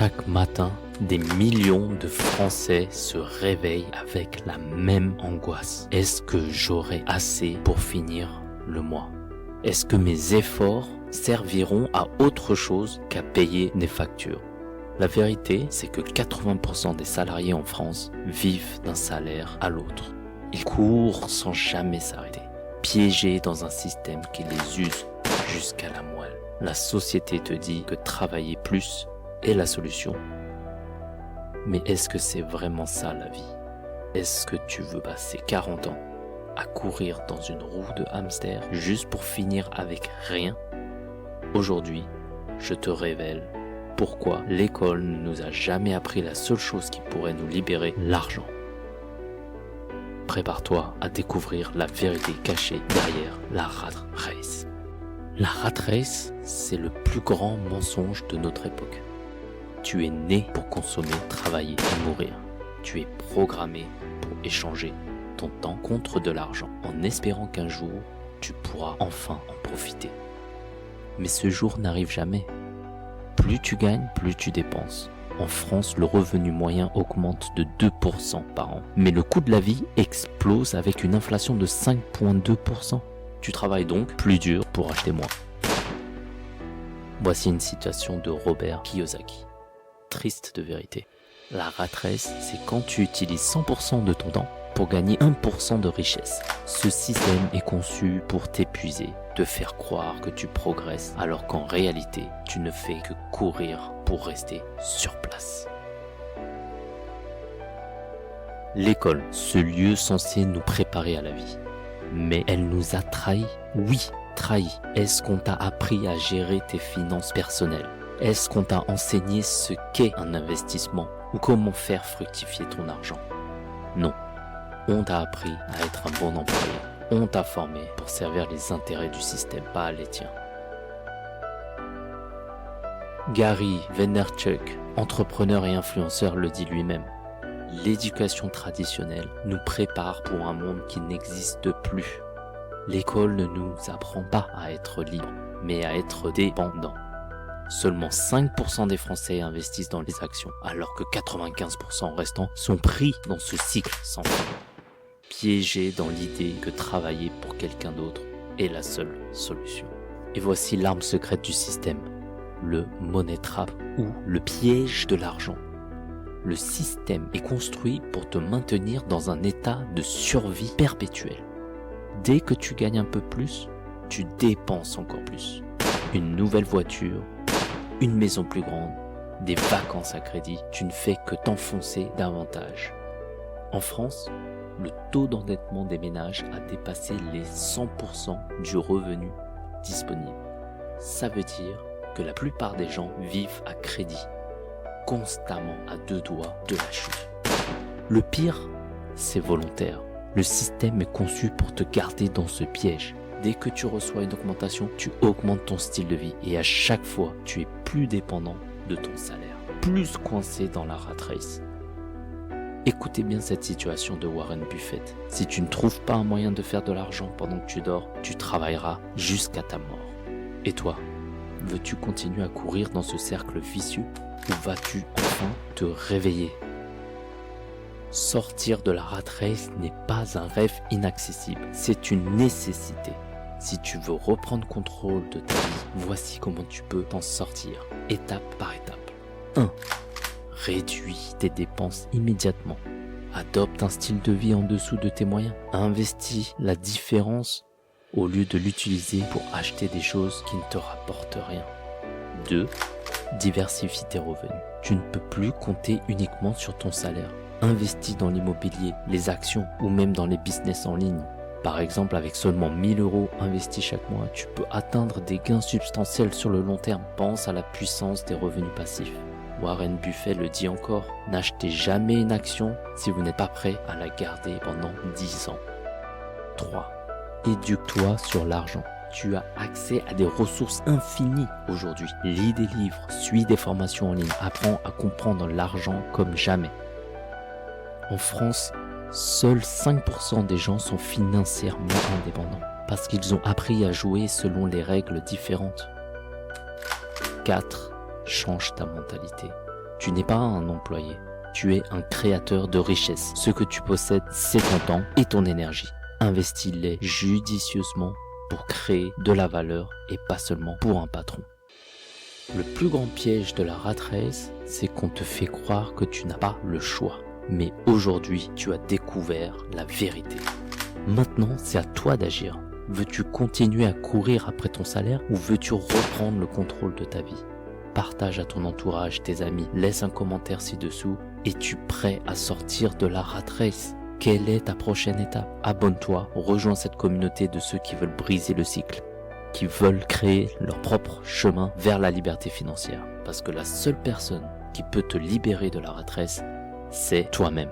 Chaque matin, des millions de Français se réveillent avec la même angoisse. Est-ce que j'aurai assez pour finir le mois? Est-ce que mes efforts serviront à autre chose qu'à payer des factures? La vérité, c'est que 80% des salariés en France vivent d'un salaire à l'autre. Ils courent sans jamais s'arrêter, piégés dans un système qui les use jusqu'à la moelle. La société te dit que travailler plus est la solution. Mais est-ce que c'est vraiment ça la vie? Est-ce que tu veux passer 40 ans à courir dans une roue de hamster juste pour finir avec rien? Aujourd'hui, je te révèle pourquoi l'école ne nous a jamais appris la seule chose qui pourrait nous libérer, l'argent. Prépare-toi à découvrir la vérité cachée derrière la rat race. La rat race, c'est le plus grand mensonge de notre époque. Tu es né pour consommer, travailler et mourir. Tu es programmé pour échanger ton temps contre de l'argent en espérant qu'un jour, tu pourras enfin en profiter. Mais ce jour n'arrive jamais. Plus tu gagnes, plus tu dépenses. En France, le revenu moyen augmente de 2% par an. Mais le coût de la vie explose avec une inflation de 5,2%. Tu travailles donc plus dur pour acheter moins. Voici une citation de Robert Kiyosaki. Triste de vérité. La rat race, c'est quand tu utilises 100% de ton temps pour gagner 1% de richesse. Ce système est conçu pour t'épuiser, te faire croire que tu progresses, alors qu'en réalité, tu ne fais que courir pour rester sur place. L'école, ce lieu censé nous préparer à la vie. Mais elle nous a trahis. Oui, trahis. Est-ce qu'on t'a appris à gérer tes finances personnelles? Est-ce qu'on t'a enseigné ce qu'est un investissement ou comment faire fructifier ton argent? Non. On t'a appris à être un bon employé. On t'a formé pour servir les intérêts du système, pas les tiens. Gary Vaynerchuk, entrepreneur et influenceur, le dit lui-même. L'éducation traditionnelle nous prépare pour un monde qui n'existe plus. L'école ne nous apprend pas à être libre, mais à être dépendant. Seulement 5% des Français investissent dans les actions, alors que 95% restants sont pris dans ce cycle sans fin. Piégés dans l'idée que travailler pour quelqu'un d'autre est la seule solution. Et voici l'arme secrète du système, le money trap ou le piège de l'argent. Le système est construit pour te maintenir dans un état de survie perpétuelle. Dès que tu gagnes un peu plus, tu dépenses encore plus. Une nouvelle voiture, une maison plus grande, des vacances à crédit, tu ne fais que t'enfoncer davantage. En France, le taux d'endettement des ménages a dépassé les 100% du revenu disponible. Ça veut dire que la plupart des gens vivent à crédit, constamment à 2 doigts de la chute. Le pire, c'est volontaire. Le système est conçu pour te garder dans ce piège. Dès que tu reçois une augmentation, tu augmentes ton style de vie et à chaque fois, tu es plus dépendant de ton salaire, plus coincé dans la rat race. Écoutez bien cette situation de Warren Buffett. Si tu ne trouves pas un moyen de faire de l'argent pendant que tu dors, tu travailleras jusqu'à ta mort. Et toi, veux-tu continuer à courir dans ce cercle vicieux ou vas-tu enfin te réveiller? Sortir de la rat race n'est pas un rêve inaccessible, c'est une nécessité. Si tu veux reprendre contrôle de ta vie, voici comment tu peux t'en sortir, étape par étape. 1. Réduis tes dépenses immédiatement. Adopte un style de vie en dessous de tes moyens. Investis la différence au lieu de l'utiliser pour acheter des choses qui ne te rapportent rien. 2. Diversifie tes revenus. Tu ne peux plus compter uniquement sur ton salaire. Investis dans l'immobilier, les actions ou même dans les business en ligne. Par exemple, avec seulement 1000 € investis chaque mois, tu peux atteindre des gains substantiels sur le long terme. Pense à la puissance des revenus passifs. Warren Buffett le dit encore, n'achetez jamais une action si vous n'êtes pas prêt à la garder pendant 10 ans. 3. Éduque-toi sur l'argent. Tu as accès à des ressources infinies aujourd'hui. Lis des livres, suis des formations en ligne, apprends à comprendre l'argent comme jamais. En France, seuls 5% des gens sont financièrement indépendants parce qu'ils ont appris à jouer selon les règles différentes. 4. Change ta mentalité. Tu n'es pas un employé. Tu es un créateur de richesse. Ce que tu possèdes, c'est ton temps et ton énergie. Investis-les judicieusement pour créer de la valeur et pas seulement pour un patron. Le plus grand piège de la rat race, c'est qu'on te fait croire que tu n'as pas le choix. Mais aujourd'hui, tu as découvert la vérité. Maintenant, c'est à toi d'agir. Veux-tu continuer à courir après ton salaire ou veux-tu reprendre le contrôle de ta vie? Partage à ton entourage, tes amis, laisse un commentaire ci-dessous. Es-tu prêt à sortir de la rat race? Quelle est ta prochaine étape? Abonne-toi, rejoins cette communauté de ceux qui veulent briser le cycle, qui veulent créer leur propre chemin vers la liberté financière. Parce que la seule personne qui peut te libérer de la rat race, c'est toi-même.